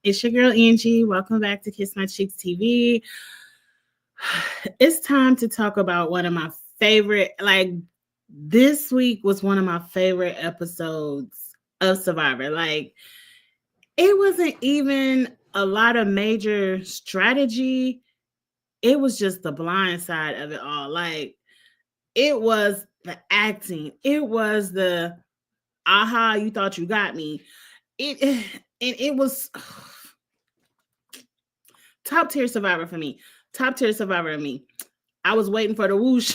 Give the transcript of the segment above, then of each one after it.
It's your girl Angie. Welcome back to Kiss My Cheeks TV. It's time to talk about one of my favorite, this week was one of my favorite episodes of Survivor. It wasn't even a lot of major strategy. It was just the blind side of it all. It was the acting. It was the aha, you thought you got me. It and it was top tier Survivor for me. Top tier Survivor for me. I was waiting for the whoosh.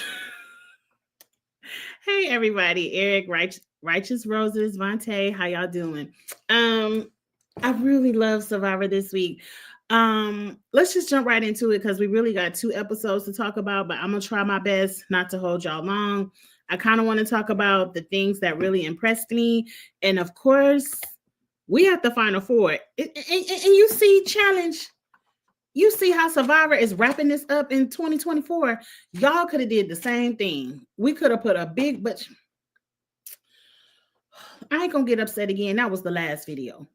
Hey everybody, Eric, Righteous Roses, Vontae, how y'all doing? Um, I really love Survivor this week. Let's just jump right into it because we really got 2 episodes to talk about, but I'm gonna try my best not to hold y'all long. I kind of want to talk about the things that really impressed me, and of course, we have the final four. And you see, challenge. You see how Survivor is wrapping this up in 2024. Y'all could have did the same thing. We could have put a big, but I ain't gonna get upset again. That was the last video.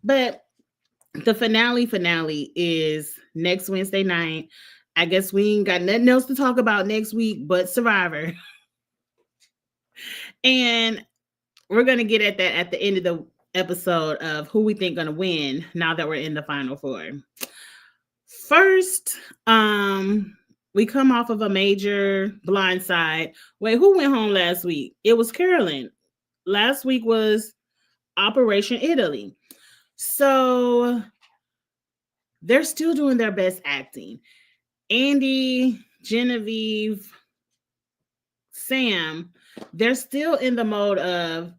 But the finale is next Wednesday night. I guess we ain't got nothing else to talk about next week but Survivor. And we're gonna get at that at the end of the episode of who we think gonna win now that we're in the final four. First, we come off of a major blindside. Wait, who went home last week? It was Carolyn. Last week was Operation Italy. So they're still doing their best acting. Andy, Genevieve, Sam, they're still in the mode of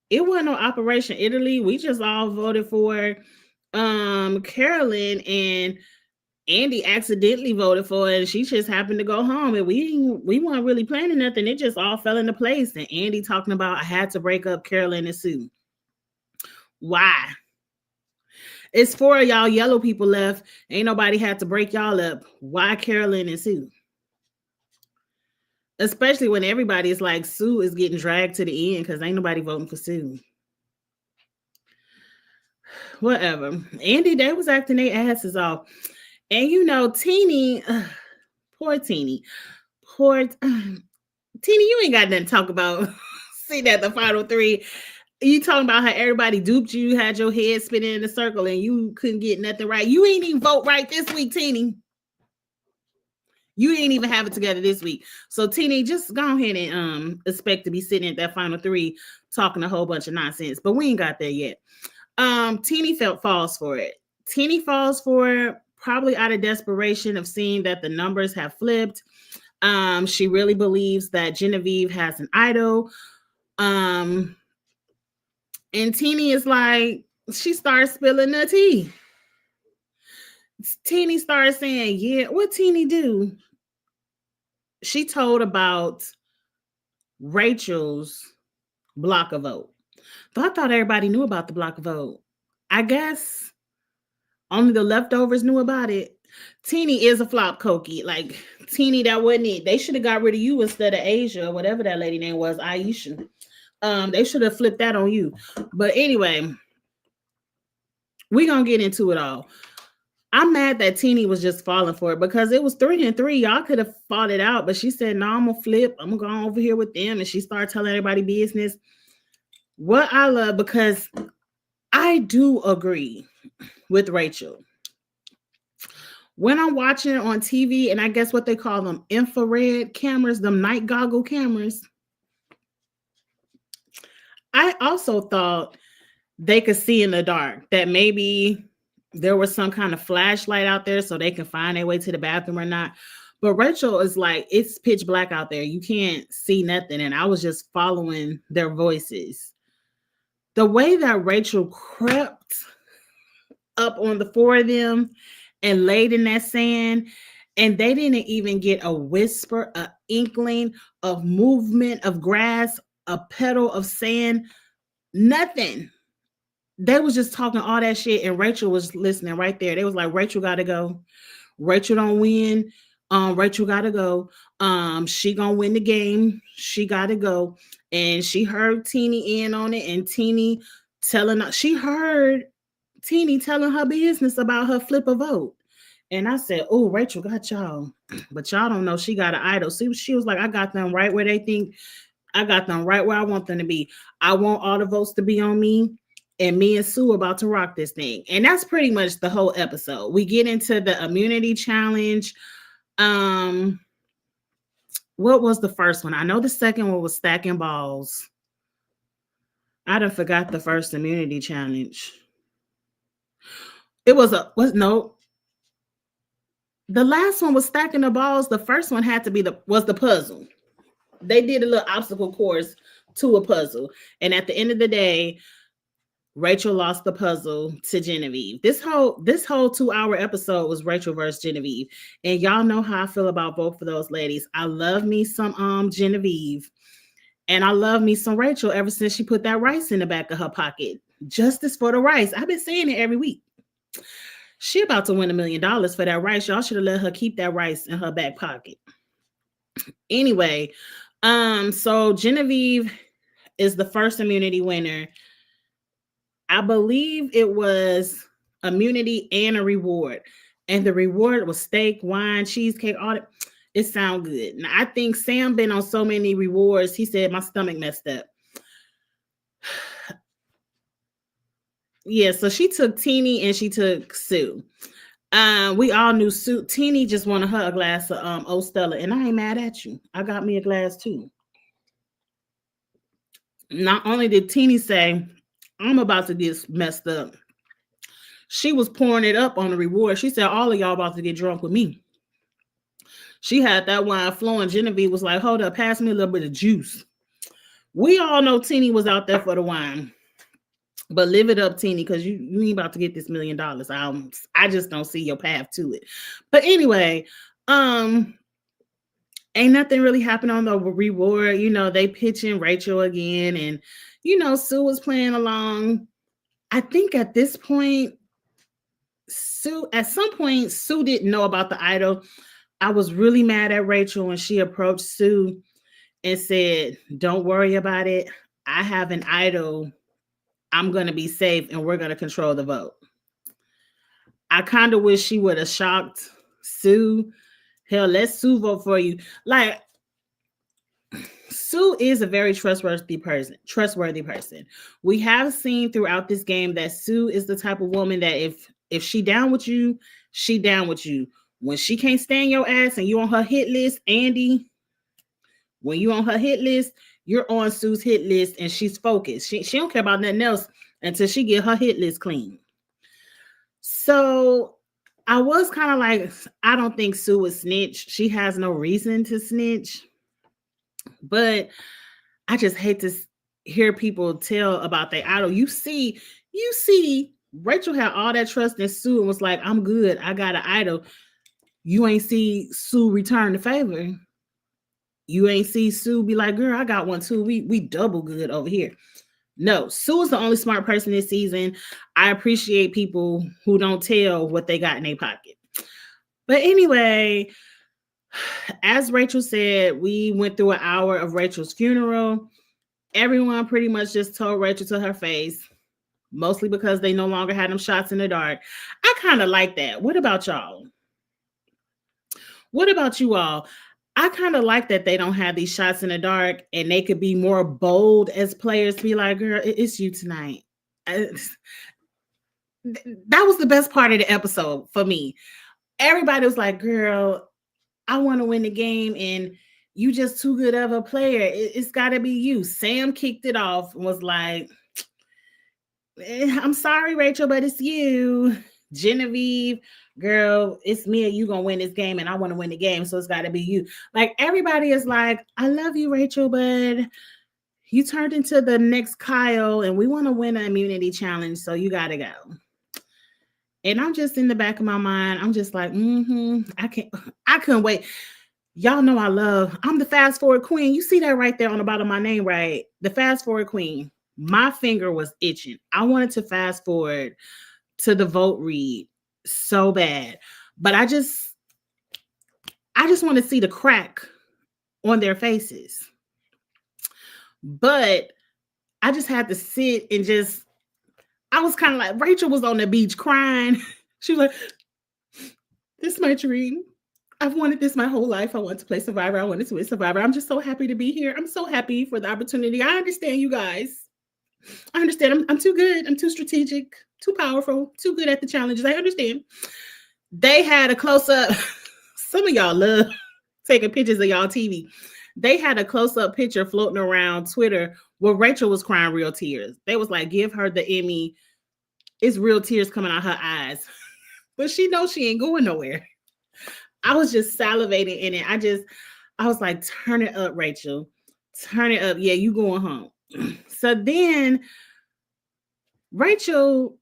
it wasn't no Operation Italy. We just all voted for Carolyn, and Andy accidentally voted for it. And she just happened to go home, and we weren't really planning nothing. It just all fell into place. And Andy talking about I had to break up Carolyn and Sue. Why? It's 4 of y'all yellow people left. Ain't nobody had to break y'all up. Why Carolyn and Sue? Especially when everybody is like Sue is getting dragged to the end because ain't nobody voting for Sue. Whatever. Andy, they was acting their asses off. And you know, Teeny, poor Teeny. Teeny, you ain't got nothing to talk about. See that the final 3. You talking about how everybody duped you, had your head spinning in a circle, and you couldn't get nothing right. You ain't even vote right this week, Teeny. You didn't even have it together this week. So, Teeny, just go ahead and expect to be sitting at that final 3 talking a whole bunch of nonsense. But we ain't got there yet. Teeny falls for it. Teeny falls for it probably out of desperation of seeing that the numbers have flipped. She really believes that Genevieve has an idol. And Teeny is like, she starts spilling the tea. Teeny started saying, yeah, what Teeny do? She told about Rachel's block of vote. But I thought everybody knew about the block of vote. I guess only the leftovers knew about it. Teeny is a flop, Cokie. Like, Teeny, that wasn't it. They should have got rid of you instead of Asia, or whatever that lady name was, Aisha. They should have flipped that on you. But anyway, we're going to get into it all. I'm mad that Teeny was just falling for it because it was 3-3. Y'all could have fought it out, but she said, no, I'm going to flip. I'm going to go over here with them. And she started telling everybody business. What I love, because I do agree with Rachel. When I'm watching on TV, and I guess what they call them, infrared cameras, them night goggle cameras, I also thought they could see in the dark, that maybe there was some kind of flashlight out there so they can find their way to the bathroom or not. But Rachel is like, it's pitch black out there. You can't see nothing. And I was just following their voices. The way that Rachel crept up on the 4 of them and laid in that sand, and they didn't even get a whisper, an inkling of movement of grass, a petal of sand, nothing. They was just talking all that shit, and Rachel was listening right there. They was like, Rachel gotta go. Rachel don't win. Rachel gotta go. She gonna win the game. She gotta go. And she heard Teeny in on it, and Teeny telling her, she heard Teeny telling her business about her flip a vote. And I said, oh, Rachel got y'all. But y'all don't know she got an idol. See, she was like, I got them right where they think, I got them right where I want them to be. I want all the votes to be on me. And me and Sue about to rock this thing. And that's pretty much the whole episode. We get into the immunity challenge. What was the first one? I know the second one was stacking balls. I done forgot the first immunity challenge. It was no. The last one was stacking the balls. The first one had to be the puzzle. They did a little obstacle course to a puzzle. And at the end of the day, Rachel lost the puzzle to Genevieve. This whole 2-hour episode was Rachel versus Genevieve. And y'all know how I feel about both of those ladies. I love me some Genevieve. And I love me some Rachel ever since she put that rice in the back of her pocket. Justice for the rice. I've been saying it every week. She about to win $1 million for that rice. Y'all should have let her keep that rice in her back pocket. Anyway, so Genevieve is the first immunity winner. I believe it was immunity and a reward. And the reward was steak, wine, cheesecake, all that. It sounds good. Now, I think Sam been on so many rewards. He said my stomach messed up. Yeah, so she took Teeny and she took Sue. We all knew Sue. Teeny just wanted her a glass of Old Stella, and I ain't mad at you. I got me a glass too. Not only did Teeny say, I'm about to get messed up, she was pouring it up on the reward. She said, all of y'all about to get drunk with me. She had that wine flowing. Genevieve was like, hold up, pass me a little bit of juice. We all know Teeny was out there for the wine. But live it up, Teeny, because you ain't about to get this $1 million. I just don't see your path to it. But anyway, ain't nothing really happened on the reward. You know, they pitching Rachel again, and you know, Sue was playing along. I think at this point, Sue didn't know about the idol. I was really mad at Rachel when she approached Sue and said, don't worry about it. I have an idol. I'm going to be safe and we're going to control the vote. I kind of wish she would have shocked Sue. Hell, let Sue vote for you. Like, Sue is a very trustworthy person. We have seen throughout this game that Sue is the type of woman that if she down with you, she down with you. When she can't stand your ass and you on her hit list, Andy, when you on her hit list, you're on Sue's hit list and she's focused. She don't care about nothing else until she get her hit list clean. So I was kind of like, I don't think Sue would snitch. She has no reason to snitch. But I just hate to hear people tell about their idol. You see, Rachel had all that trust in Sue and was like, I'm good. I got an idol. You ain't see Sue return the favor. You ain't see Sue be like, girl, I got one too. We double good over here. No, Sue is the only smart person this season. I appreciate people who don't tell what they got in their pocket. But anyway, as Rachel said, we went through an hour of Rachel's funeral. Everyone pretty much just told Rachel to her face, mostly because they no longer had them shots in the dark. I kind of like that. What about y'all? What about you all? I kind of like that they don't have these shots in the dark and they could be more bold as players to be like, girl, it's you tonight. That was the best part of the episode for me. Everybody was like, girl, I want to win the game and you just too good of a player. It's got to be you. Sam kicked it off and was like, I'm sorry, Rachel, but it's you. Genevieve, girl, it's me and you gonna win this game and I want to win the game, so it's got to be you. Like, everybody is like, I love you, Rachel, but you turned into the next Kyle and we want to win an immunity challenge, so you got to go. And I'm just in the back of my mind, I'm just like, I couldn't wait. Y'all know I'm the fast forward queen. You see that right there on the bottom of my name, right? The fast forward queen. My finger was itching. I wanted to fast forward to the vote read so bad, but I just want to see the crack on their faces. But I just had to sit and I was kind of like, Rachel was on the beach crying. She was like, this is my dream. I've wanted this my whole life. I want to play Survivor. I wanted to be Survivor. I'm just so happy to be here. I'm so happy for the opportunity. I understand, you guys. I understand. I'm too good. I'm too strategic, too powerful, too good at the challenges. I understand. They had a close up. Some of y'all love taking pictures of y'all TV. They had a close up picture floating around Twitter where Rachel was crying real tears. They was like, give her the Emmy. It's real tears coming out her eyes. But she knows she ain't going nowhere. I was just salivating in it. I was like, turn it up, Rachel. Turn it up. Yeah, you going home. So then Rachel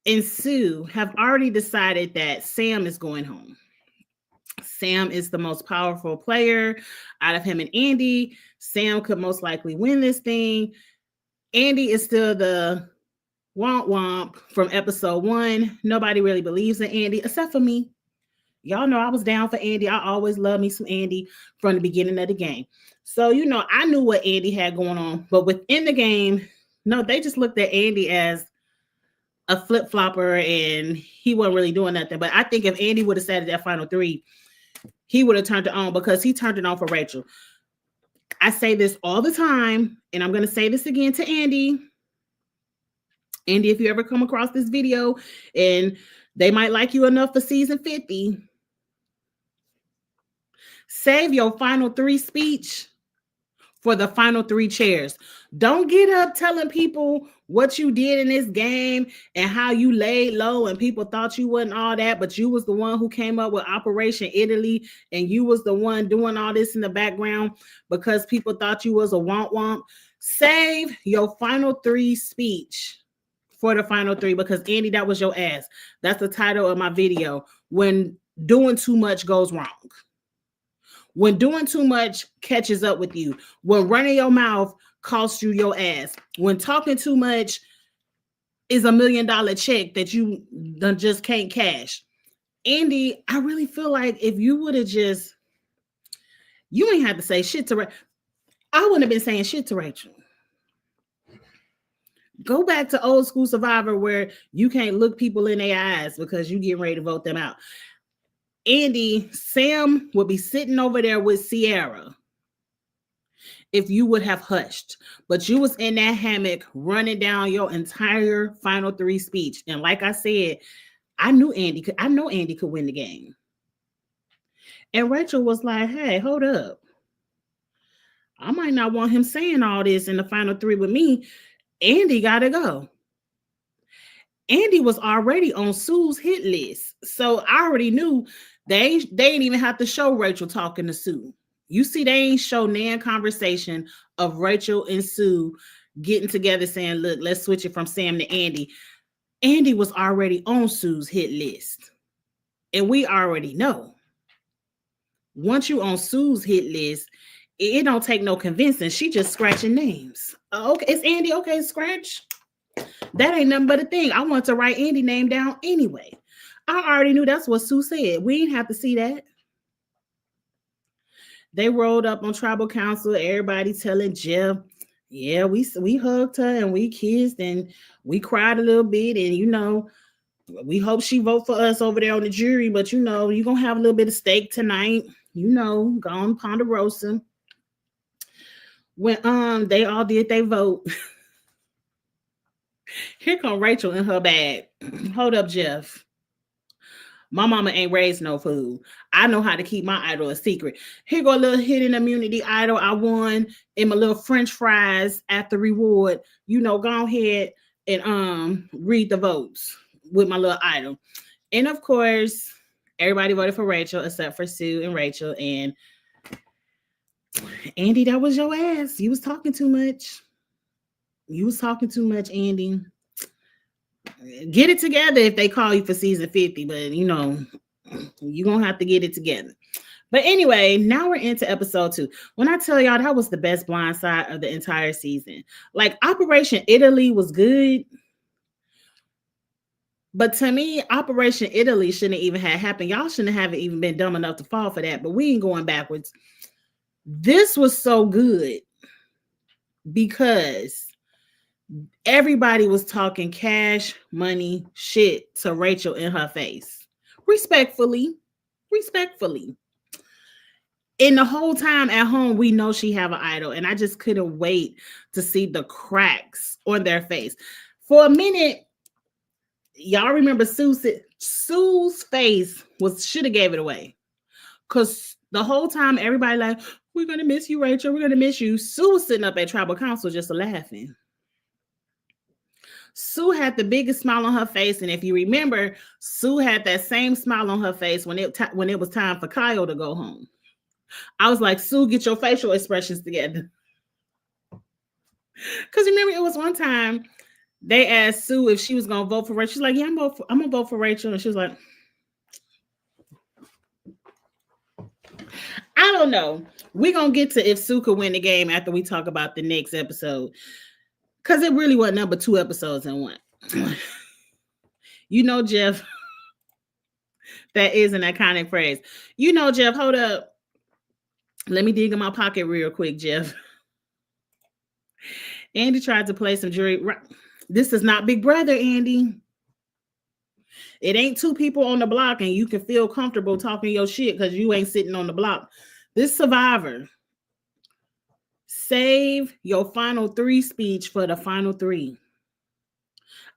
and Sue have already decided that Sam is going home. Sam is the most powerful player out of him and Andy. Sam could most likely win this thing. Andy is still the womp womp from episode 1. Nobody really believes in Andy except for me. Y'all know I was down for Andy. I always love me some Andy from the beginning of the game. So, I knew what Andy had going on. But within the game, no, they just looked at Andy as a flip-flopper and he wasn't really doing nothing. But I think if Andy would have sat at that final 3, he would have turned it on because he turned it on for Rachel. I say this all the time, and I'm going to say this again to Andy. Andy, if you ever come across this video and they might like you enough for season 50, save your final 3 speech for the final 3 chairs. Don't get up telling people what you did in this game and how you laid low and people thought you wasn't all that, but you was the one who came up with Operation Italy and you was the one doing all this in the background because people thought you was a womp. Save your final 3 speech for the final 3 because Andy, that was your ass. That's the title of my video. When doing too much goes wrong. When doing too much catches up with you. When running your mouth costs you your ass. When talking too much is $1 million check that you just can't cash. Andy, I really feel like if you would have just, you ain't have to say shit to Rachel. I wouldn't have been saying shit to Rachel. Go back to old school Survivor where you can't look people in their eyes because you get ready to vote them out. Andy, Sam would be sitting over there with Sierra if you would have hushed. But you was in that hammock running down your entire final 3 speech. And like I said, I know Andy could win the game. And Rachel was like, hey, hold up. I might not want him saying all this in the final 3 with me. Andy got to go. Andy was already on Sue's hit list. So I already knew they didn't even have to show Rachel talking to Sue. You see, they ain't show Nan conversation of Rachel and Sue getting together saying, look, let's switch it from Sam to Andy. Andy was already on Sue's hit list. And we already know. Once you on Sue's hit list, it don't take no convincing. She just scratching names. Okay, it's Andy. Okay, scratch. That ain't nothing but a thing. I want to write Andy's name down anyway. I already knew that's what Sue said. We didn't have to see that. They rolled up on tribal council. Everybody telling Jeff, yeah, we hugged her and we kissed and we cried a little bit. And, we hope she vote for us over there on the jury. But, you're going to have a little bit of steak tonight. Go on Ponderosa. When they all did their vote. Here come Rachel in her bag. Hold up, Jeff. My mama ain't raised no food. I know how to keep my idol a secret. Here go a little hidden immunity idol I won in my little French fries after reward. Go ahead and read the votes with my little idol. And of course, everybody voted for Rachel except for Sue and Rachel. And Andy, that was your ass. You was talking too much. Andy. Get it together if they call you for season 50, but you're gonna have to get it together. But anyway, now we're into episode 2. When I tell y'all that was the best blind side of the entire season. Like Operation Italy was good. But to me, Operation Italy shouldn't even have happened. Y'all shouldn't have even been dumb enough to fall for that, but we ain't going backwards. This was so good because Everybody was talking cash, money, shit to Rachel in her face. Respectfully. Respectfully. And the whole time at home, we know she have an idol. And I just couldn't wait to see the cracks on their face. For a minute, y'all remember Sue's face was should have gave it away. Cause the whole time everybody like, we're gonna miss you, Rachel. We're gonna miss you. Sue was sitting up at tribal council just laughing. Sue had the biggest smile on her face, and if you remember, Sue had that same smile on her face when it was time for Kyle to go home. I was like, Sue, get your facial expressions together. Because remember, it was one time they asked Sue if she was gonna vote for Rachel. She's like, yeah, I'm gonna vote for Rachel, and she was like, I don't know. We're gonna get to if Sue could win the game after we talk about the next episode. Because it really was number 2 episodes in one. You know, Jeff, that is an iconic phrase. You know, Jeff, hold up. Let me dig in my pocket real quick, Jeff. Andy tried to play some jury. This is not Big Brother, Andy. It ain't 2 people on the block and you can feel comfortable talking your shit because you ain't sitting on the block. This Survivor. Save your final 3 speech for the final 3.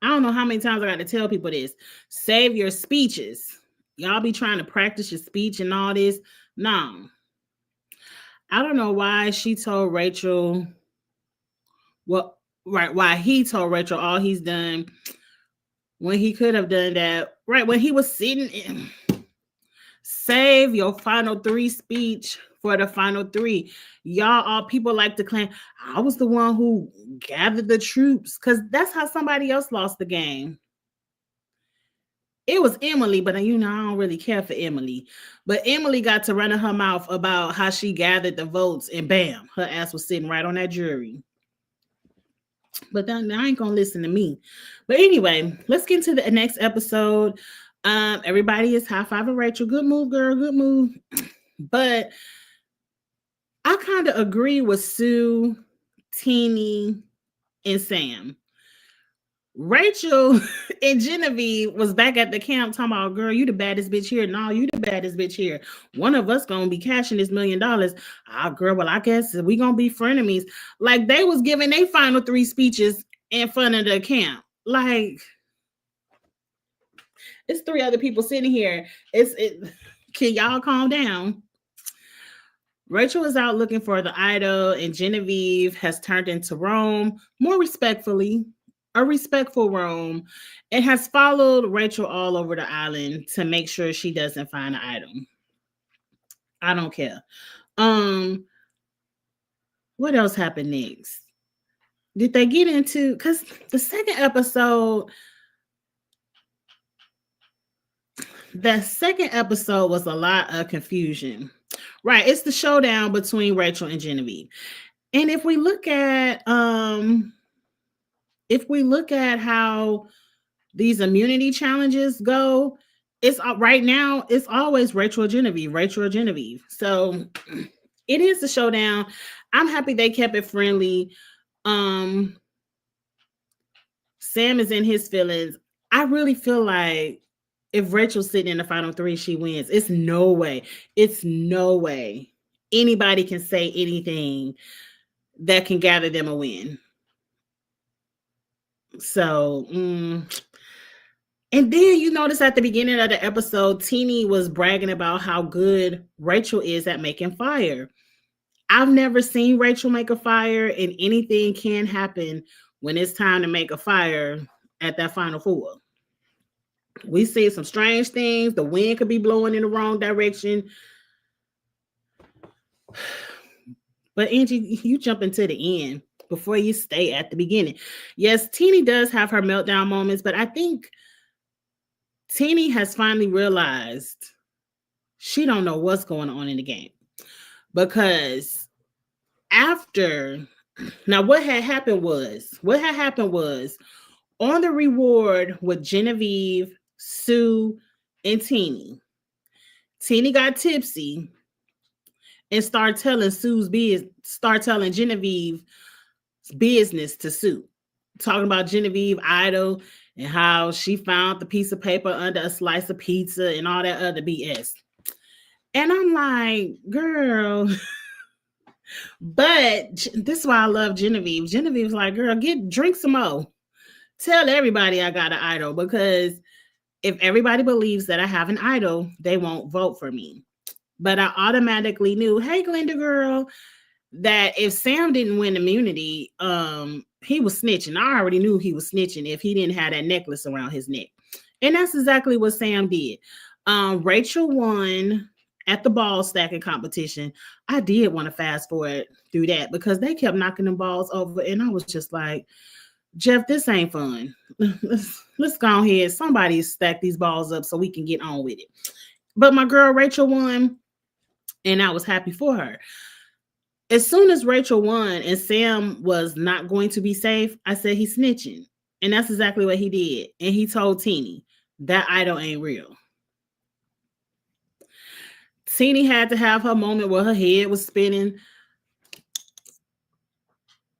I don't know how many times I got to tell people this. Save your speeches. Y'all be trying to practice your speech and all this. No. I don't know why she told Rachel, why he told Rachel all he's done when he could have done that, right, when he was sitting in. Save your final 3 speech for the final 3. Y'all, all people like to claim, I was the one who gathered the troops, because that's how somebody else lost the game. It was Emily, but I don't really care for Emily. But Emily got to run in her mouth about how she gathered the votes, and bam, her ass was sitting right on that jury. But then I ain't gonna listen to me. But anyway, let's get into the next episode. Everybody is high-fiving Rachel. Good move, girl. Good move. But I kind of agree with Sue, Teeny, and Sam. Rachel and Genevieve was back at the camp talking about, girl, you the baddest bitch here. No, you the baddest bitch here. One of us gonna be cashing this $1 million. Girl, well, I guess we gonna be frenemies. Like, they was giving their final 3 speeches in front of the camp. Like, it's 3 other people sitting here. Can y'all calm down? Rachel is out looking for the idol, and Genevieve has turned into Rome, more respectfully, a respectful Rome, and has followed Rachel all over the island to make sure she doesn't find the idol. I don't care. What else happened next? Did they get into, because the second episode was a lot of confusion. Right, it's the showdown between Rachel and Genevieve. And if we look at how these immunity challenges go, it's right now it's always Rachel or Genevieve. So it is the showdown. I'm happy they kept it friendly. Sam is in his feelings. I really feel like if Rachel's sitting in the final 3, she wins. It's no way anybody can say anything that can gather them a win. So, and then you notice at the beginning of the episode, Teeny was bragging about how good Rachel is at making fire. I've never seen Rachel make a fire, and anything can happen when it's time to make a fire at that final 4. We see some strange things. The wind could be blowing in the wrong direction. But Angie, you jump into the end before you stay at the beginning. Yes, Teeny does have her meltdown moments, but I think Teeny has finally realized she don't know what's going on in the game. Because what had happened was on the reward with Genevieve, Sue, and Teeny got tipsy and started telling Genevieve's business to Sue. talking about Genevieve Idol and how she found the piece of paper under a slice of pizza and all that other BS. And I'm like, girl, but this is why I love Genevieve. Genevieve's like, girl, drink some more. Tell everybody I got an idol, because if everybody believes that I have an idol, they won't vote for me. But I automatically knew, hey, Glenda girl, that if Sam didn't win immunity, he was snitching. I already knew he was snitching if he didn't have that necklace around his neck. And that's exactly what Sam did. Rachael won at the ball stacking competition. I did want to fast forward through that because they kept knocking them balls over. And I was just like, Jeff, this ain't fun. Let's go ahead. Somebody stack these balls up so we can get on with it. But my girl Rachael won, and I was happy for her. As soon as Rachael won and Sam was not going to be safe, I said he's snitching. And that's exactly what he did. And he told Teenie, that idol ain't real. Teenie had to have her moment where her head was spinning.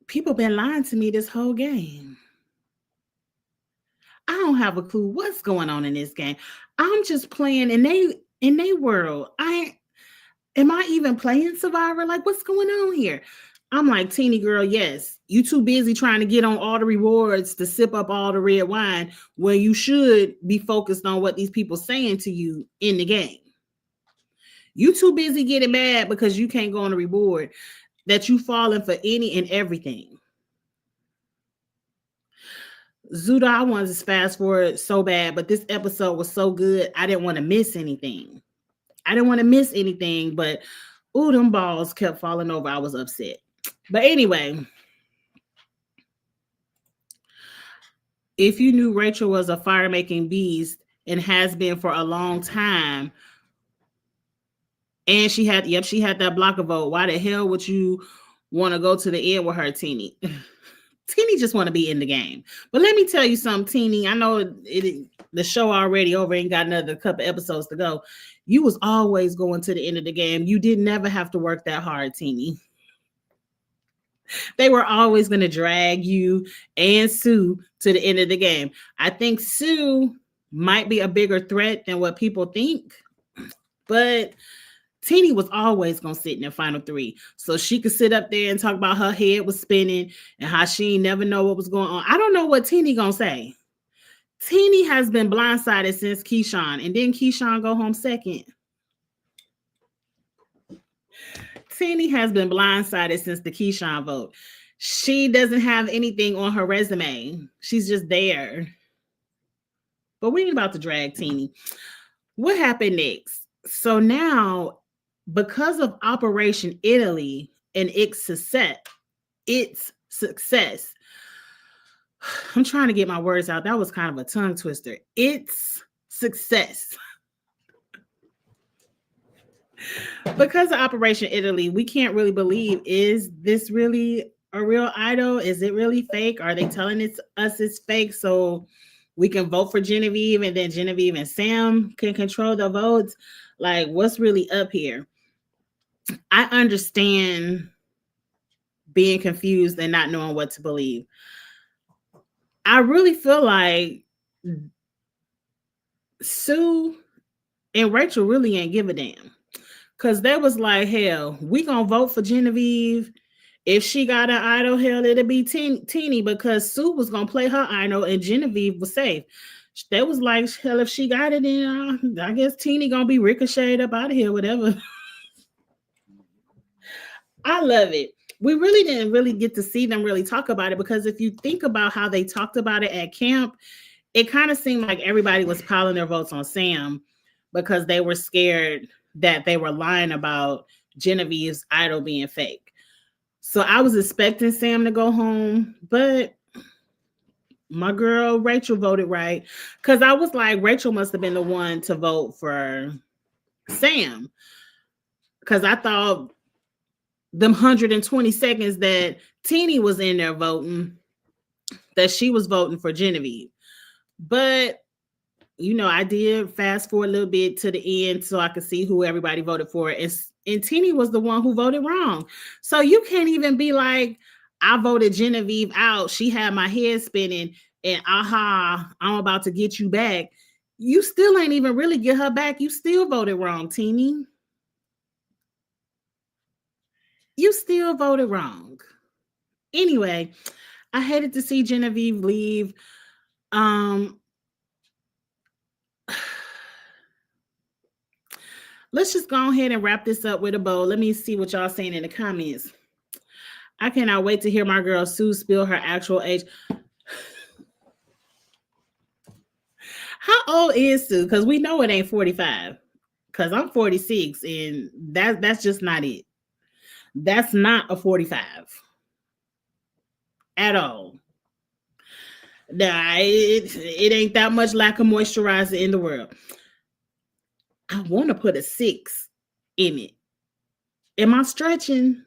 People been lying to me this whole game. I don't have a clue what's going on in this game. I'm just playing in they world. Am I even playing Survivor? Like, what's going on here? I'm like, Teenie girl, yes, you too busy trying to get on all the rewards to sip up all the red wine when you should be focused on what these people saying to you in the game. You too busy getting mad because you can't go on a reward that you falling for any and everything. Zuda, I wanted to fast forward so bad, but this episode was so good, I didn't want to miss anything. But ooh, them balls kept falling over. I was upset. But anyway, if you knew Rachael was a fire-making beast and has been for a long time, and she had that blocker vote, why the hell would you want to go to the end with her, Teenie? Teenie just want to be in the game. But let me tell you something, Teenie. I know the show already over and got another couple episodes to go. You was always going to the end of the game. You did never have to work that hard, Teenie. They were always going to drag you and Sue to the end of the game. I think Sue might be a bigger threat than what people think, but Teenie was always going to sit in the final three. So she could sit up there and talk about her head was spinning and how she never know what was going on. I don't know what Teenie going to say. Teenie has been blindsided since Keyshawn, and didn't Keyshawn go home second? Teenie has been blindsided since the Keyshawn vote. She doesn't have anything on her resume. She's just there. But we ain't about to drag Teenie. What happened next? So now, because of Operation Italy and its success, I'm trying to get my words out. That was kind of a tongue twister. Its success. Because of Operation Italy, we can't really believe, is this really a real idol? Is it really fake? Are they telling us it's fake so we can vote for Genevieve and then Genevieve and Sam can control the votes? Like, what's really up here? I understand being confused and not knowing what to believe. I really feel like Sue and Rachael really ain't give a damn. Because they was like, hell, we gonna vote for Genevieve. If she got an idol, hell, it'll be Teenie, because Sue was gonna play her idol and Genevieve was safe. They was like, hell, if she got it, then I guess Teenie gonna be ricocheted up out of here, whatever. I love it. We really didn't really get to see them really talk about it, because if you think about how they talked about it at camp, it kind of seemed like everybody was piling their votes on Sam because they were scared that they were lying about Genevieve's idol being fake. So I was expecting Sam to go home, but my girl Rachael voted right, because I was like, Rachael must have been the one to vote for Sam, because I thought them 120 seconds that Teenie was in there voting, that she was voting for Genevieve. But I did fast forward a little bit to the end so I could see who everybody voted for. And Teenie was the one who voted wrong. So you can't even be like, I voted Genevieve out. She had my head spinning, and aha, I'm about to get you back. You still ain't even really get her back. You still voted wrong, Teeny. You still voted wrong. Anyway, I hated to see Genevieve leave. Um, let's just go ahead and wrap this up with a bow. Let me see what y'all saying in the comments. I cannot wait to hear my girl Sue spill her actual age. How old is Sue? Because we know it ain't 45. Because I'm 46, and that's just not it. That's not a 45 at all. Nah, it ain't that much lack of moisturizer in the world. I want to put a 6 in it. Am I stretching?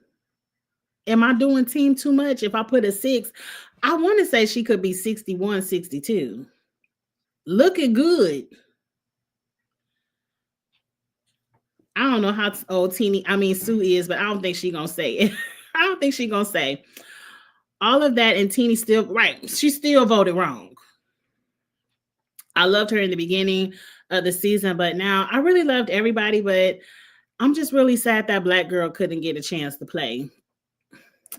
Am I doing team too much? If I put a 6, I want to say she could be 61, 62. Looking good. I don't know how old Sue is, but I don't think she gonna say it. I don't think she gonna say all of that. And Teeny still right. She still voted wrong. I loved her in the beginning of the season, but now I really loved everybody. But I'm just really sad that Black girl couldn't get a chance to play.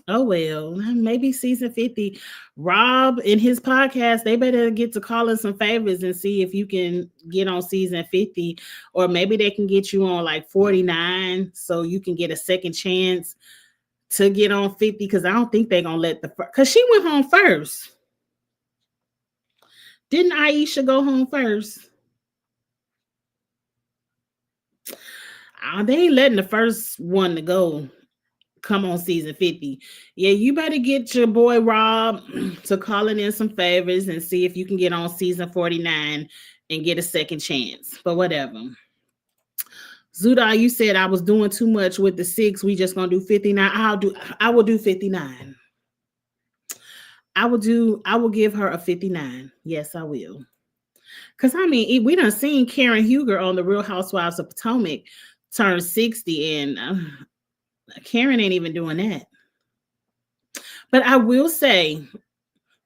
Oh well, maybe season 50. Rob in his podcast, they better get to call in some favors and see if you can get on season 50, or maybe they can get you on like 49 so you can get a second chance to get on 50. Because I don't think they're gonna let because she went home first. Didn't Aisha go home first? They ain't letting the first one to go come on season 50. Yeah, you better get your boy Rob to calling in some favors and see if you can get on season 49 and get a second chance. But whatever. Zuda, you said I was doing too much with the 6. We just gonna do 59. I will do 59. I will give her a 59. Yes, I will. Because I mean, we done seen Karen Huger on the Real Housewives of Potomac turn 60, and Karen ain't even doing that. But I will say,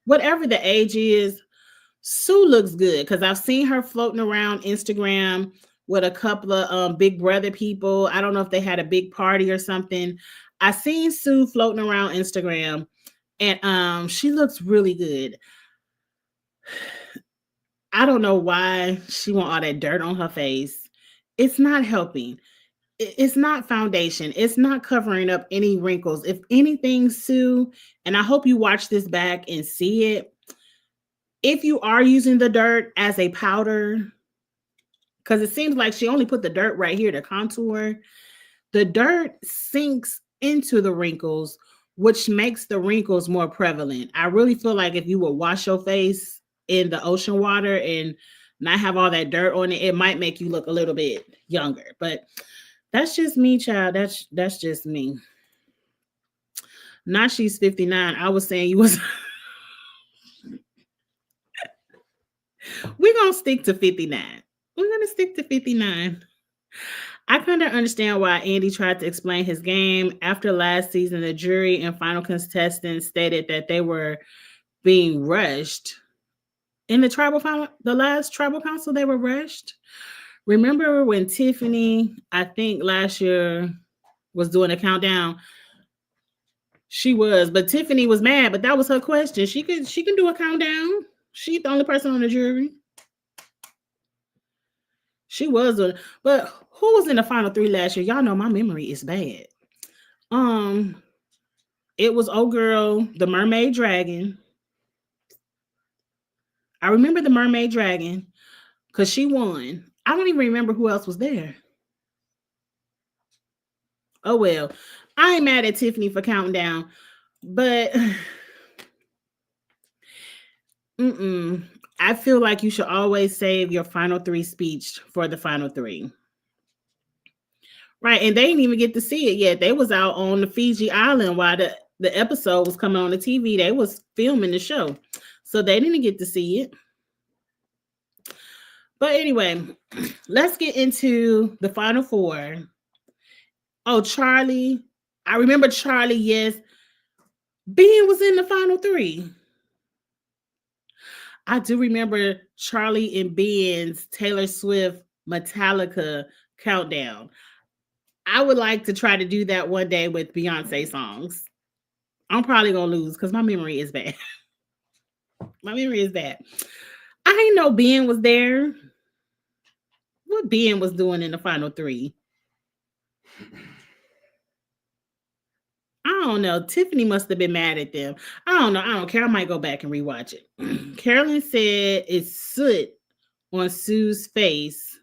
whatever the age is, Sue looks good because I've seen her floating around Instagram with a couple of Big Brother people. I don't know if they had a big party or something. I seen Sue floating around Instagram, and she looks really good. I don't know why she want all that dirt on her face. It's not helping. It's not foundation. It's not covering up any wrinkles. If anything, Sue, and I hope you watch this back and see it, if you are using the dirt as a powder, because it seems like she only put the dirt right here to contour, the dirt sinks into the wrinkles, which makes the wrinkles more prevalent. I really feel like if you would wash your face in the ocean water and not have all that dirt on it, it might make you look a little bit younger. But that's just me, child. That's just me. Not she's 59. I was saying you was we're gonna stick to 59. We're gonna stick to 59. I kind of understand why Andy tried to explain his game. After last season, the jury and final contestants stated that they were being rushed. In the last tribal council, they were rushed. Remember when Tiffany, I think last year, was doing a countdown? She was, but Tiffany was mad, but that was her question. She can do a countdown. She's the only person on the jury. She was, but who was in the final 3 last year? Y'all know my memory is bad. It was old girl, the mermaid dragon. I remember the mermaid dragon because she won. I don't even remember who else was there. Oh well, I ain't mad at Tiffany for counting down, but I feel like you should always save your final 3 speech for the final 3. Right, and they didn't even get to see it yet. They was out on the Fiji Island while the episode was coming on the TV. They was filming the show, so they didn't get to see it. But anyway, let's get into the final 4. Oh, Charlie. I remember Charlie, yes. Ben was in the final three. I do remember Charlie and Ben's Taylor Swift Metallica countdown. I would like to try to do that one day with Beyonce songs. I'm probably gonna lose because my memory is bad. My memory is bad. I didn't know Ben was there. What Ben was doing in the final three? I don't know. Tiffany must have been mad at them. I don't know. I don't care. I might go back and rewatch it. Carolyn said it's soot on Sue's face.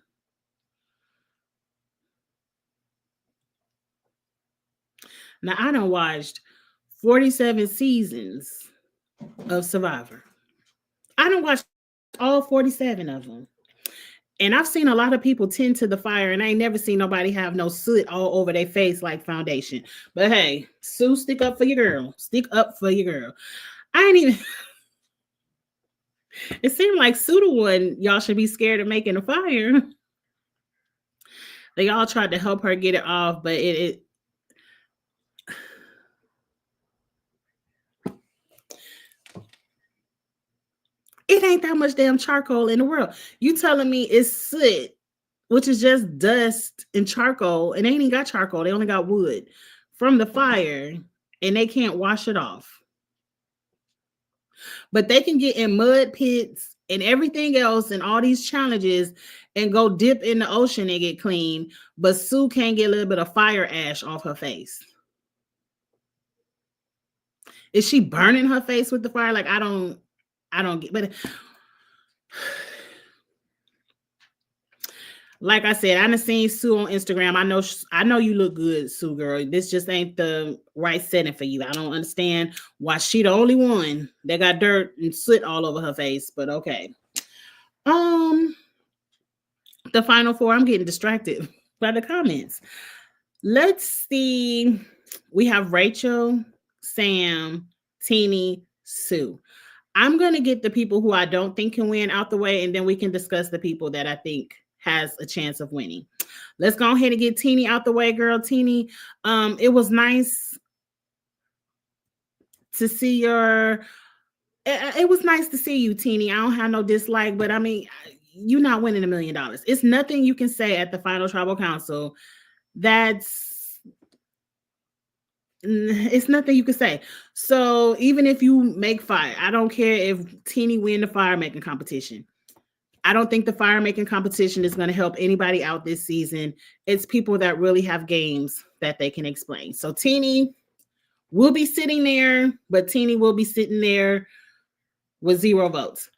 Now I done watched 47 seasons of Survivor. I done watched all 47 of them. And I've seen a lot of people tend to the fire, and I ain't never seen nobody have no soot all over their face like foundation. But hey, Sue, stick up for your girl. Stick up for your girl. I ain't even. It seemed like Sue the one y'all should be scared of making a fire. They all tried to help her get it off, but it ain't that much damn charcoal in the world. You telling me it's soot, which is just dust and charcoal, and they ain't even got charcoal. They only got wood from the fire, and they can't wash it off. But they can get in mud pits and everything else and all these challenges and go dip in the ocean and get clean. But Sue can't get a little bit of fire ash off her face. Is she burning her face with the fire? Like I don't get. But like I said, I done seen Sue on Instagram. I know you look good, Sue girl. This just ain't the right setting for you. I don't understand why she the only one that got dirt and soot all over her face. But okay. The final four. I'm getting distracted by the comments. Let's see. We have Rachel, Sam, Teeny, Sue. I'm gonna get the people who I don't think can win out the way, and then we can discuss the people that I think has a chance of winning. Let's go ahead and get Teeny out the way, girl. Teeny, it was nice to see your. It was nice to see you, Teeny. I don't have no dislike, but I mean, you're not winning $1 million. It's nothing you can say at the final tribal council. It's nothing you can say. So even if you make fire, I don't care if Teeny win the fire making competition. I don't think the fire making competition is going to help anybody out this season. It's people that really have games that they can explain. So Teeny will be sitting there, but Teeny will be sitting there with 0 votes.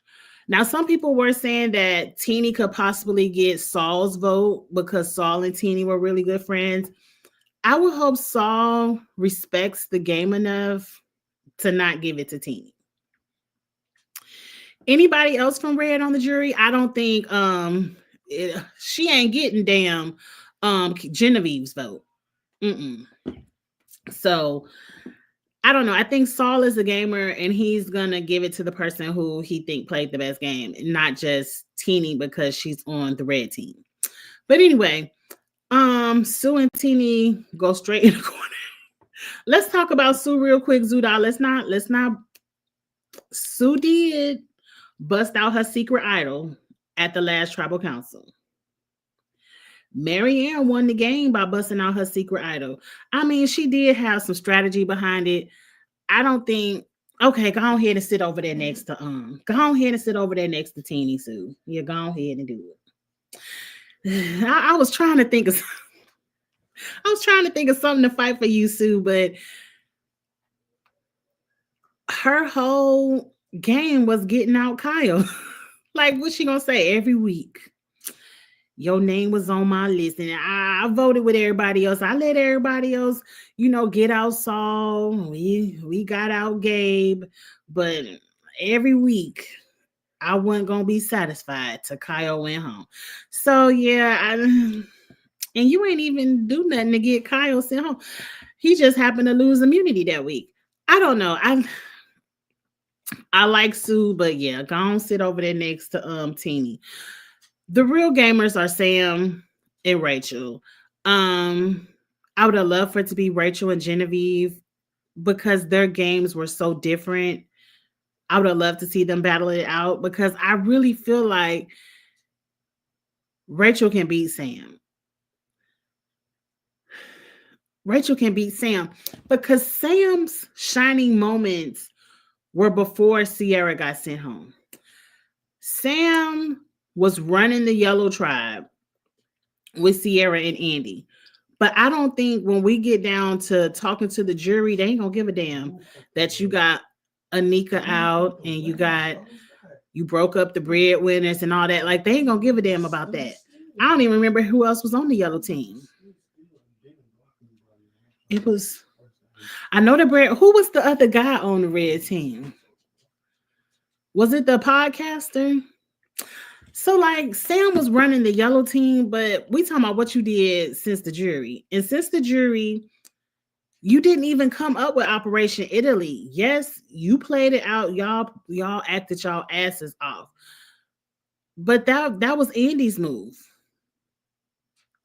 Now, some people were saying that Teeny could possibly get Saul's vote because Saul and Teeny were really good friends. I would hope Saul respects the game enough to not give it to Teeny. Anybody else from Red on the jury? I don't think she ain't getting damn Genevieve's vote. So I don't know. I think Saul is a gamer and he's gonna give it to the person who he think played the best game, not just Teeny because she's on the red team. But anyway, Sue and Teeny go straight in the corner. Let's talk about Sue real quick, Zuda. Let's not. Sue did bust out her secret idol at the last tribal council. Marianne won the game by busting out her secret idol. I mean, she did have some strategy behind it. I don't think. Okay, go on ahead and sit over there next to Go on ahead and sit over there next to Teeny Sue. Yeah, go on ahead and do it. I was trying to think of. I was trying to think of something to fight for you, Sue, but her whole game was getting out Kyle. Like, what's she gonna say every week? Your name was on my list, and I voted with everybody else. I let everybody else, get out Saul. We got out Gabe, but every week I wasn't gonna be satisfied till Kyle went home. So yeah, and you ain't even do nothing to get Kyle sent home. He just happened to lose immunity that week. I don't know. I like Sue, but yeah, go on sit over there next to Teeny. The real gamers are Sam and Rachel. I would have loved for it to be Rachel and Genevieve. because their games were so different. I would have loved to see them battle it out because I really feel like Rachel can beat Sam. Rachel can beat Sam because Sam's shining moments were before Sierra got sent home. Sam was running the Yellow Tribe with Sierra and Andy. But I don't think when we get down to talking to the jury, they ain't gonna give a damn that you got Anika out and you broke up the breadwinners and all that. Like they ain't gonna give a damn about that. I don't even remember who else was on the yellow team. It was I know the bread. Who was the other guy on the red team? Was it the podcaster? So like Sam was running the yellow team, but we talking about what you did since the jury. And since the jury, you didn't even come up with Operation Italy. Yes, you played it out. Y'all acted y'all asses off. But that was Andy's move.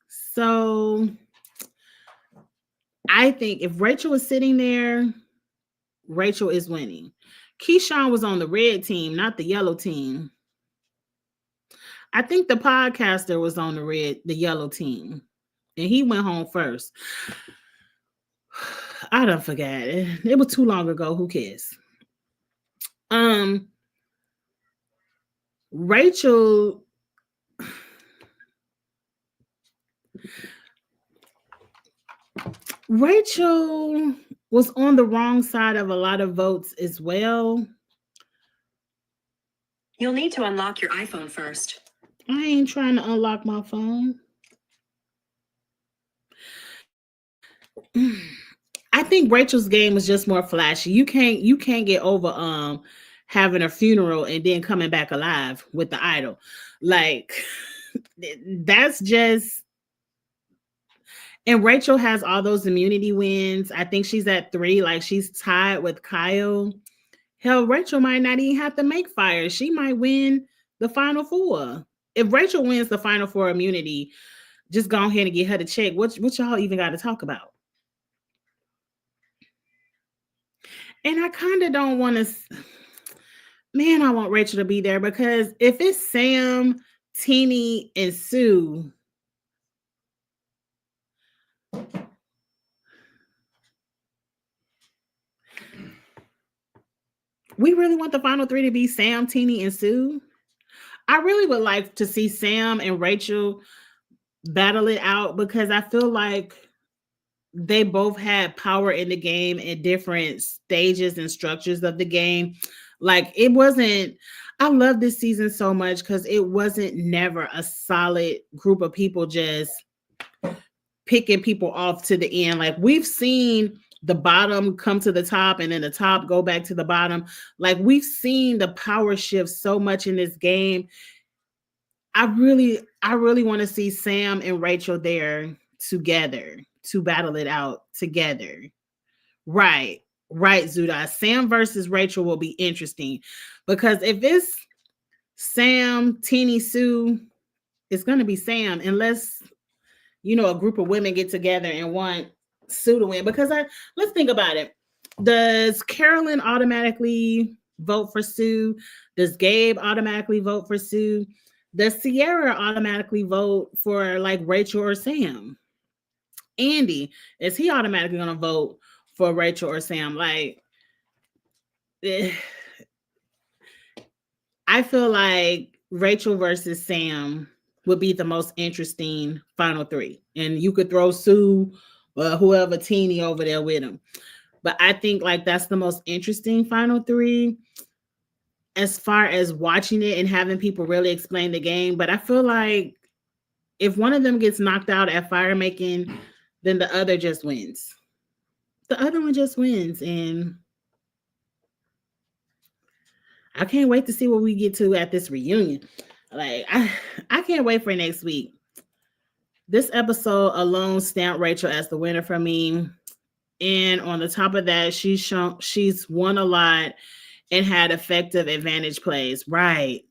So I think if Rachel was sitting there, Rachel is winning. Keyshawn was on the red team, not the yellow team. I think the podcaster was on the yellow team, and he went home first. I don't forget it. It was too long ago. Who cares? Rachel. Rachel was on the wrong side of a lot of votes as well. You'll need to unlock your iPhone first. I ain't trying to unlock my phone. I think Rachel's game was just more flashy. You can't get over having a funeral and then coming back alive with the idol. Like that's just and Rachel has all those immunity wins. I think she's at 3, like she's tied with Kyle. Hell, Rachel might not even have to make fire. She might win the final 4. If Rachel wins the final 4 immunity, just go ahead and get her to check. What y'all even got to talk about? And I kind of don't want to. Man, I want Rachel to be there because if it's Sam, Teeny, and Sue, we really want the final 3 to be Sam, Teeny, and Sue. I really would like to see Sam and Rachel battle it out because I feel like they both had power in the game at different stages and structures of the game. Like it wasn't, I love this season so much because it wasn't never a solid group of people just picking people off to the end. Like we've seen the bottom come to the top and then the top go back to the bottom. Like we've seen the power shift so much in this game. I really want to see Sam and Rachel there together to battle it out together. Right, Zuda. Sam versus Rachel will be interesting because if it's Sam, Teeny, Sue, it's going to be Sam unless, a group of women get together and want Sue to win. Because let's think about it. Does Carolyn automatically vote for Sue? Does Gabe automatically vote for Sue? Does Sierra automatically vote for like Rachel or Sam? Andy, is he automatically going to vote for Rachel or Sam? Like, I feel like Rachel versus Sam would be the most interesting final 3. And you could throw Sue or whoever Teeny over there with him. But I think like that's the most interesting final 3 as far as watching it and having people really explain the game. But I feel like if one of them gets knocked out at fire making, then the other just wins. The other one just wins. And I can't wait to see what we get to at this reunion. Like, I can't wait for next week. This episode alone stamped Rachel as the winner for me. And on the top of that, she's won a lot and had effective advantage plays. Right.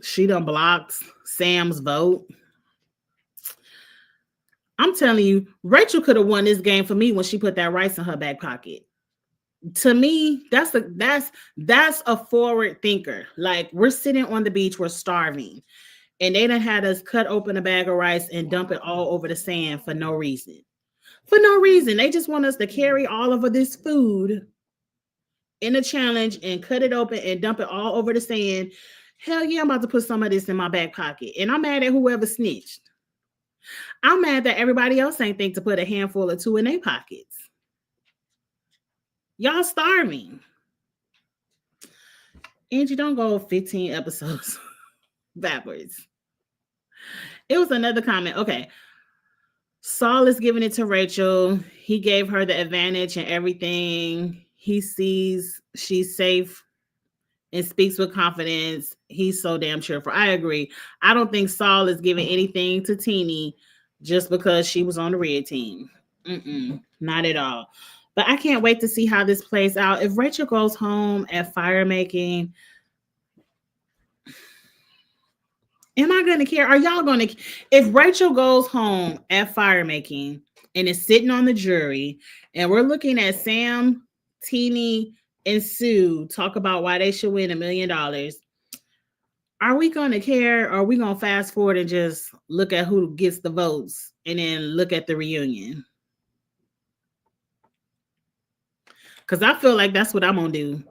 She done blocked Sam's vote. I'm telling you, Rachel could have won this game for me when she put that rice in her back pocket. To me, that's a forward thinker. Like, we're sitting on the beach, we're starving, and they done had us cut open a bag of rice and dump it all over the sand for no reason. For no reason. They just want us to carry all of this food in a challenge and cut it open and dump it all over the sand. Hell yeah, I'm about to put some of this in my back pocket. And I'm mad at whoever snitched. I'm mad that everybody else ain't think to put a handful or two in their pockets. Y'all starving. Angie, don't go 15 episodes backwards. It was another comment. Okay. Saul is giving it to Rachel. He gave her the advantage and everything. He sees she's safe and speaks with confidence. He's so damn cheerful. I agree. I don't think Saul is giving anything to Teeny just because she was on the red team. Not at all. But I can't wait to see how this plays out. If Rachel goes home at fire making, am I going to care? Are y'all going to? If Rachel goes home at fire making and is sitting on the jury, and we're looking at Sam, Teeny, and Sue talk about why they should win $1 million, are we going to care? Or are we going to fast forward and just look at who gets the votes and then look at the reunion? Because I feel like that's what I'm going to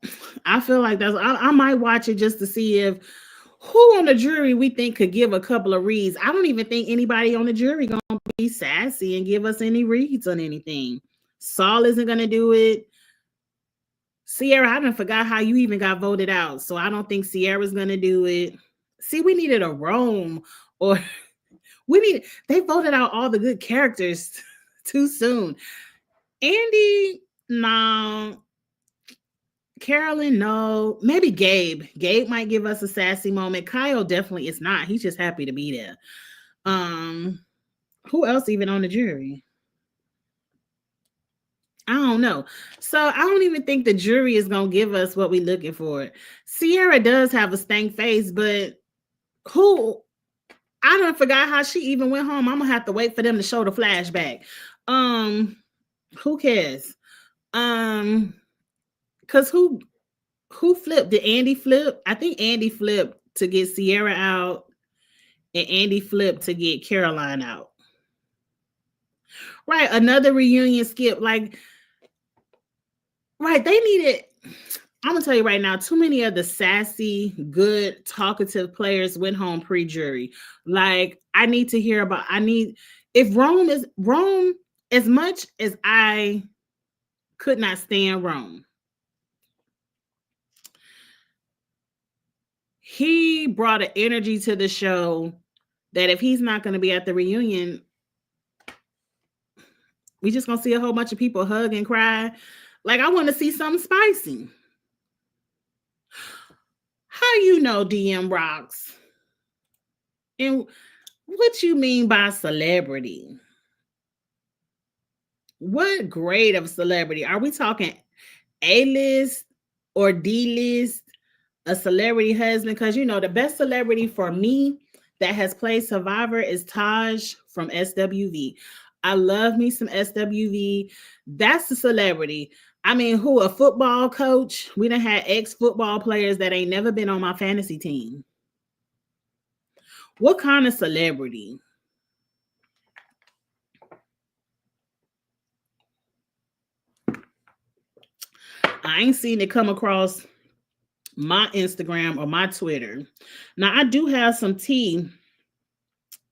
do. I feel like I might watch it just to see if who on the jury we think could give a couple of reads. I don't even think anybody on the jury going to be sassy and give us any reads on anything. Saul isn't going to do it. Sierra, I done forgot how you even got voted out. So I don't think Sierra's going to do it. See, we needed a Rome, or they voted out all the good characters too soon. Andy, no. Carolyn, no. Maybe Gabe. Gabe might give us a sassy moment. Kyle definitely is not. He's just happy to be there. Who else even on the jury? I don't know. So I don't even think the jury is going to give us what we're looking for. Sierra does have a stank face, but who? I don't forgot how she even went home. I'm going to have to wait for them to show the flashback. Who cares? Because who flipped? Did Andy flip? I think Andy flipped to get Sierra out, and Andy flipped to get Caroline out. Right, another reunion skip. Like, right, they needed. I'm gonna tell you right now, too many of the sassy, good, talkative players went home pre-jury. Like, I need to hear about. If Rome, as much as I could not stand Rome, he brought an energy to the show that if he's not going to be at the reunion, we just going to see a whole bunch of people hug and cry. Like, I want to see something spicy. How you know DM rocks? And what you mean by celebrity? What grade of celebrity? Are we talking A-list or D-list? A celebrity husband? Because, you know, the best celebrity for me that has played Survivor is Taj from SWV. I love me some SWV. That's the celebrity. I mean, who? A football coach? We done had ex-football players that ain't never been on my fantasy team. What kind of celebrity? I ain't seen it come across my Instagram or my Twitter. Now, I do have some tea,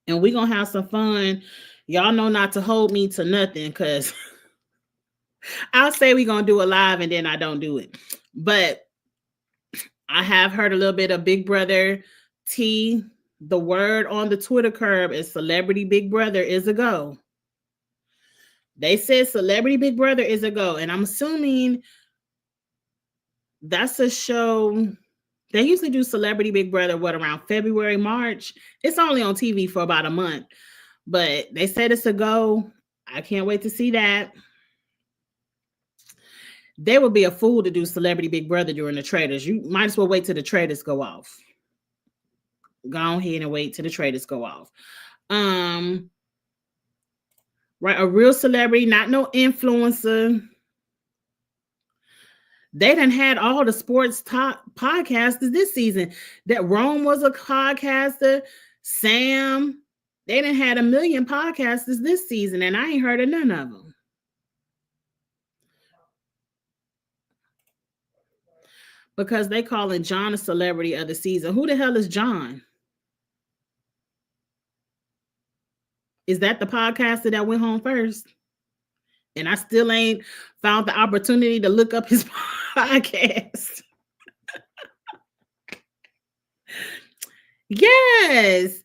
and we're going to have some fun. Y'all know not to hold me to nothing, because I'll say we're going to do a live and then I don't do it. But I have heard a little bit of Big Brother tea. The word on the Twitter curb is Celebrity Big Brother is a go. They said Celebrity Big Brother is a go. And I'm assuming that's a show. They usually do Celebrity Big Brother, around February, March. It's only on TV for about a month. But they said it's a go. I can't wait to see that. They would be a fool to do Celebrity Big Brother during the trailers. You might as well wait till the trailers go off. Go ahead and wait till the trailers go off. right? A real celebrity, not no influencer. They done had all the sports top podcasters this season. That Rome was a podcaster. Sam, they done had a million podcasters this season, and I ain't heard of none of them. Because they calling John a celebrity of the season. Who the hell is John? Is that the podcaster that went home first? And I still ain't found the opportunity to look up his podcast. Yes.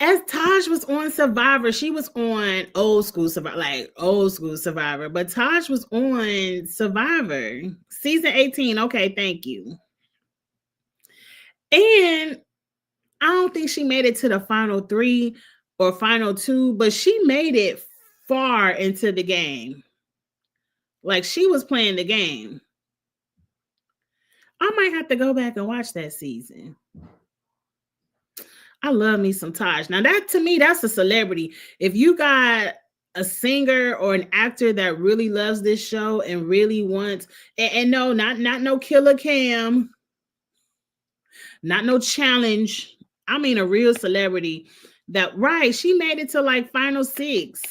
As Taj was on Survivor, she was on old school Survivor, like old school Survivor. But Taj was on Survivor. Season 18. Okay, thank you. And I don't think she made it to the final 3 or final 2, but she made it far into the game. Like she was playing the game. I might have to go back and watch that season. I love me some Taj. Now that to me, that's a celebrity. If you got a singer or an actor that really loves this show and really wants, and no, not no Killer Cam, not no challenge. I mean a real celebrity that, right, she made it to like final 6.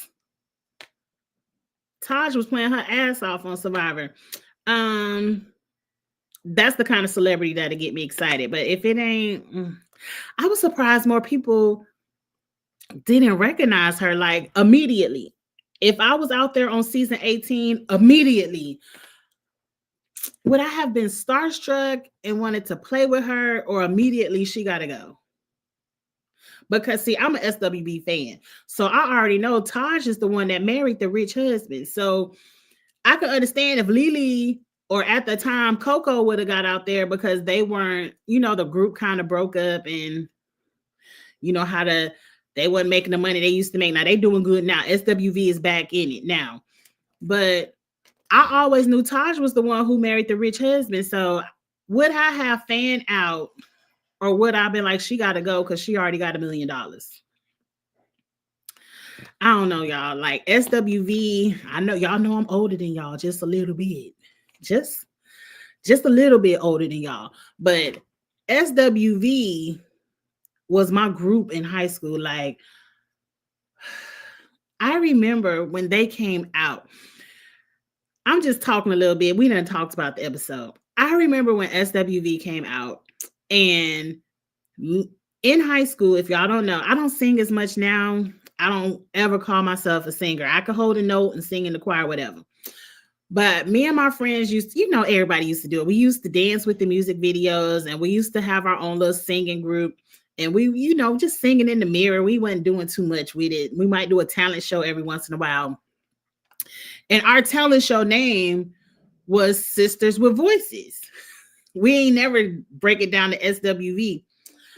Taj was playing her ass off on Survivor. That's the kind of celebrity that'll get me excited. But if it ain't, I was surprised more people didn't recognize her like immediately. If I was out there on season 18, immediately, would I have been starstruck and wanted to play with her, or immediately she got to go? Because see, I'm an SWB fan. So I already know Taj is the one that married the rich husband. So I could understand if Lily or at the time Coco would have got out there because they weren't, the group kind of broke up and they weren't making the money they used to make. Now they doing good now. SWV is back in it now. But I always knew Taj was the one who married the rich husband. So would I have fanned out, or would I have been like, she got to go because she already got $1 million? I don't know, y'all. Like SWV, I know y'all know I'm older than y'all just a little bit. Just a little bit older than y'all. But SWV was my group in high school. Like, I remember when they came out. I'm just talking a little bit. We done talked about the episode. I remember when SWV came out, and in high school, if y'all don't know, I don't sing as much now. I don't ever call myself a singer. I could hold a note and sing in the choir, whatever. But me and my friends everybody used to do it. We used to dance with the music videos, and we used to have our own little singing group. And we, just singing in the mirror. We wasn't doing too much with it. We might do a talent show every once in a while. And our talent show name was Sisters with Voices. We ain't never break it down to SWV.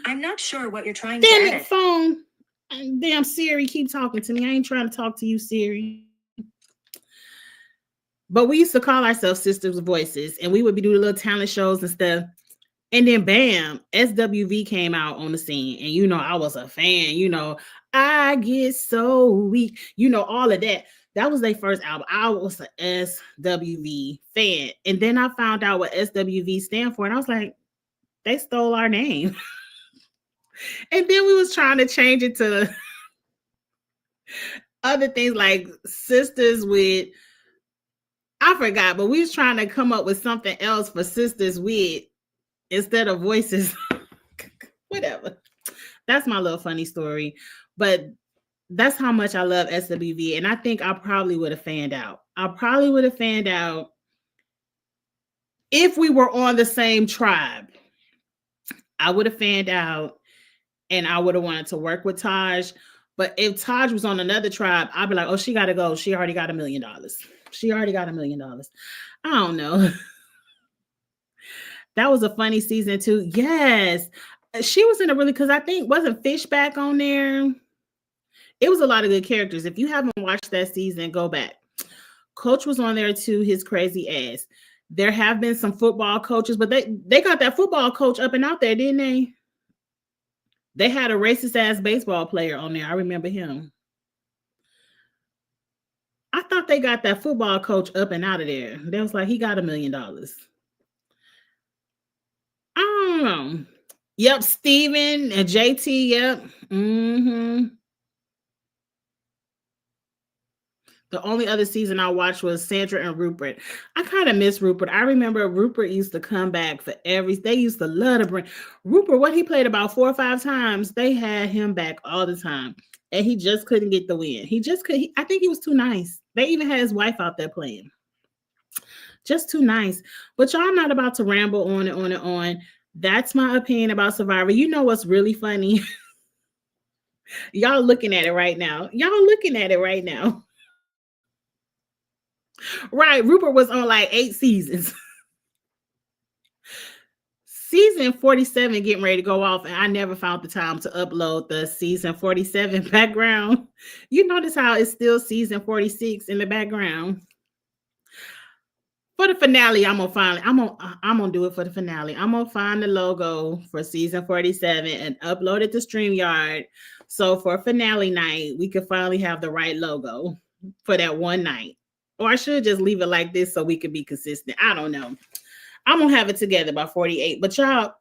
I'm not sure what you're trying to Damn edit. it, phone. Damn Siri, keep talking to me. I ain't trying to talk to you, Siri. But we used to call ourselves Sisters with Voices, and we would be doing little talent shows and stuff. And then bam, SWV came out on the scene. And I was a fan, I get so weak, all of that. That was their first album. I was an SWV fan. And then I found out what SWV stand for. And I was like, they stole our name. And then we was trying to change it to other things like Sisters with, I forgot, but we was trying to come up with something else for Sisters with instead of Voices. Whatever. That's my little funny story. But that's how much I love SWV. And I think I probably would have fanned out. I probably would have fanned out if we were on the same tribe. I would have fanned out, and I would have wanted to work with Taj. But if Taj was on another tribe, I'd be like, oh, she got to go. She already got $1 million. She already got $1 million. I don't know. That was a funny season too. Yes. She was in a really, because I think, wasn't Fishback on there? It was a lot of good characters. If you haven't watched that season, go back. Coach was on there too, his crazy ass. There have been some football coaches, but they got that football coach up and out there, didn't they? They had a racist ass baseball player on there. I remember him. thought they got that football coach up and out of there. They was like, he got $1 million. I don't know. Yep, Steven and JT. Yep. The only other season I watched was Sandra and Rupert. I kind of miss Rupert. I remember Rupert used to come back for they used to love to bring Rupert. What he played about 4 or 5 times, they had him back all the time. And he just couldn't get the win. He just could. I think he was too nice. They even had his wife out there playing. Just too nice. But y'all, I'm not about to ramble on and on and on. That's my opinion about Survivor. You know what's really funny? Y'all looking at it right now. Right. Rupert was on like 8 seasons. Season 47 getting ready to go off, and I never found the time to upload the season 47 background. You notice how it's still season 46 in the background. For the finale, I'm gonna do it for the finale. I'm gonna find the logo for season 47 and upload it to StreamYard. So for finale night, we could finally have the right logo for that one night. Or I should just leave it like this so we could be consistent. I don't know. I'm gonna have it together by 48. But y'all,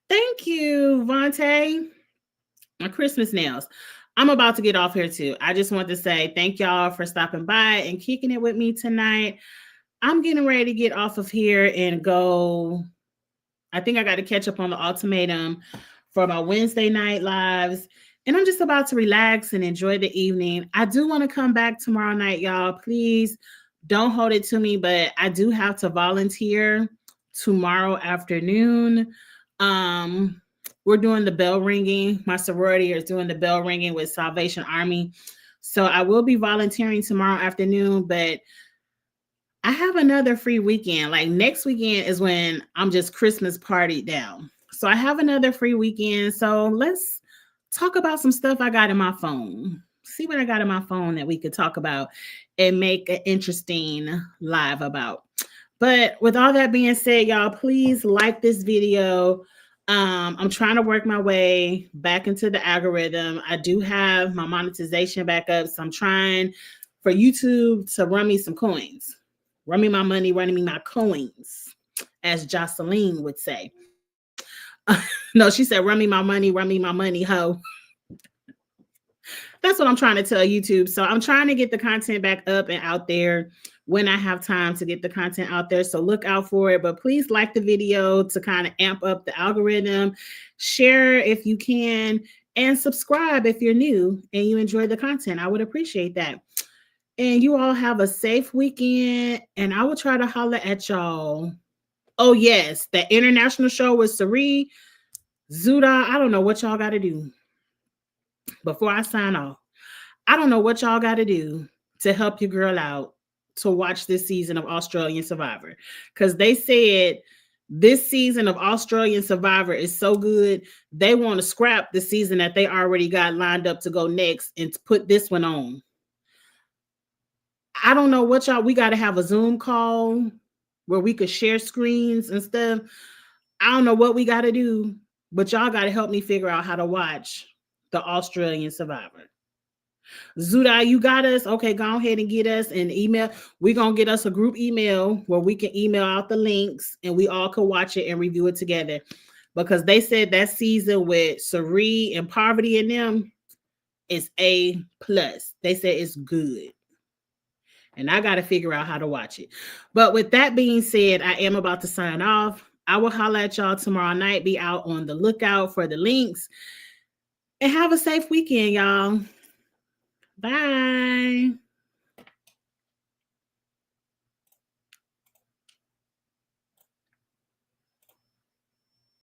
thank you, Vontae. My Christmas nails. I'm about to get off here too. I just want to say thank y'all for stopping by and kicking it with me tonight. I'm getting ready to get off of here and go. I think I got to catch up on the ultimatum for my Wednesday night lives. And I'm just about to relax and enjoy the evening. I do want to come back tomorrow night, y'all. Please don't hold it to me, but I do have to volunteer tomorrow afternoon. We're doing the bell ringing. My sorority is doing the bell ringing with Salvation Army. So I will be volunteering tomorrow afternoon, but I have another free weekend. Like next weekend is when I'm just Christmas partied down. So I have another free weekend. So let's talk about some stuff I got in my phone. See what I got in my phone that we could talk about and make an interesting live about. But with all that being said, y'all, please like this video. I'm trying to work my way back into the algorithm. I do have my monetization back up. So I'm trying for YouTube to run me some coins. Run me my money, running me my coins, as Jocelyn would say. No, she said, run me my money, ho. That's what I'm trying to tell YouTube. So I'm trying to get the content back up and out there when I have time to get the content out there. So look out for it. But please like the video to kind of amp up the algorithm. Share if you can. And subscribe if you're new and you enjoy the content. I would appreciate that. And you all have a safe weekend. And I will try to holler at y'all. Oh, yes. That international show with Sari, Zuda. I don't know what y'all got to do. Before I sign off, I don't know what y'all got to do to help your girl out to watch this season of Australian Survivor. Because they said this season of Australian Survivor is so good, they want to scrap the season that they already got lined up to go next and to put this one on. I don't know what y'all, we got to have a Zoom call where we could share screens and stuff. I don't know what we got to do, but y'all got to help me figure out how to watch the Australian Survivor. Zuda, you got us? Okay, go ahead and get us an email. We're going to get us a group email where we can email out the links and we all can watch it and review it together. Because they said that season with Sari and Poverty and them is A+. They said it's good. And I got to figure out how to watch it. But with that being said, I am about to sign off. I will holler at y'all tomorrow night. Be out on the lookout for the links. And have a safe weekend, y'all. Bye.